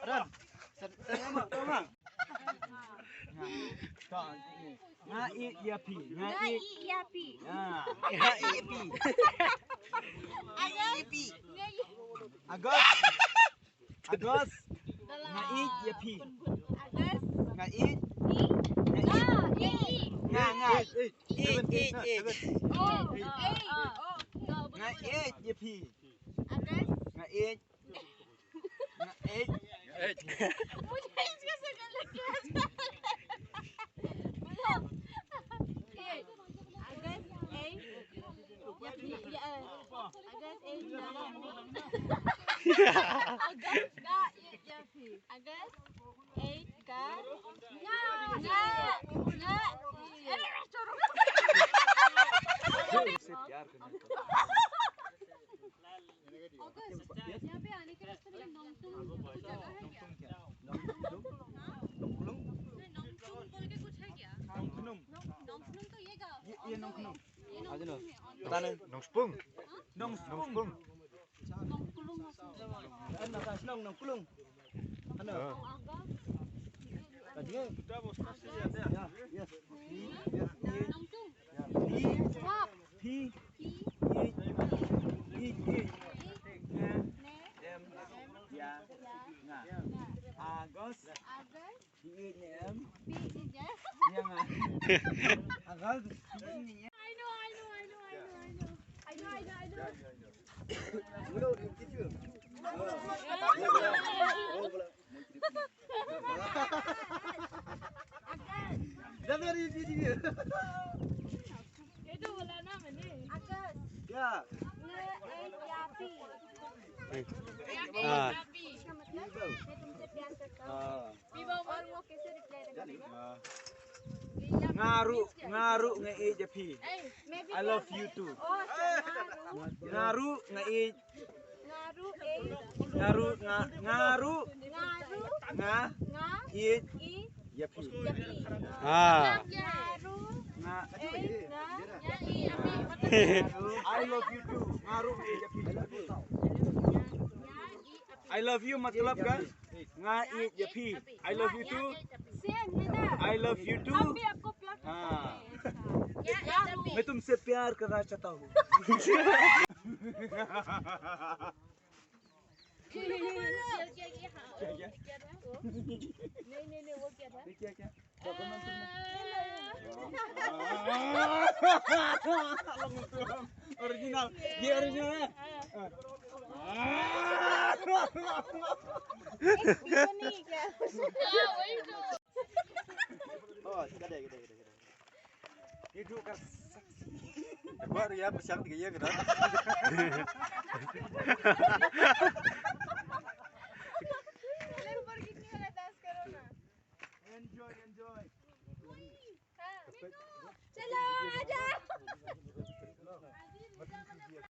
Ron, tama. Ngai yapi, ngai yapi. yapi. Agos. Agos. Ngai yapi. Agos. Ngai. Ngai. Ngai yapi. Agos. Ngai. Ngai. मुझे इसका शक्ल लग गया बोलो अगस्त 8 अगस्त 8 अगस्त 8 का से प्यार करने यहाँ पे आने के रास्ते में नोंगतुंग जगह है क्या? नोंगतुंग बोल के कुछ है क्या? नोंगतुंग नोंगतुंग तो ये गाँव ये नोंगतुंग आज नो पता नहीं नोंगस्पुंग नोंगस्पुंग नोंगकुलुंग Ano ka sinong nongkulong? Ano? Tadi kita bos kasih ya. Yes. Yes. नोंगतुंग P. वाप P. P E. ने M. Ya. Nga. Agos. अगर M. P is there Ya nga. Agos. I know Udah gitu. Dah dari dia. itu wala naman eh Agos Ya. ने एक यापी Ah. यापी इसका मतलब मैं तुमसे प्यार करता हूँ और वो कैसे रिप्लाई करेगा Ngaru ngai japi. मैं भी I love you too. Ngaru ngai ngaru ngaru nga i i japi. Ah. ngaru Nga i I love you too. Ngaru ngai japi. I love you मतलब का ngai japi. I love you too. Same है ना I love you too. हम भी आपको प्यार करते हाँ। हैं क्या मैं तुमसे प्यार करना चाहता हूँ। नहीं वो क्या था क्या? ओरिजिनल, ये ओरिजिनल है। नहीं क्या वही तो Oh, gede. Itu kan. Baru ya bersang tiga ya gitu. Colour पर कितनी वाला डांस करो ना Enjoy. चलो आजा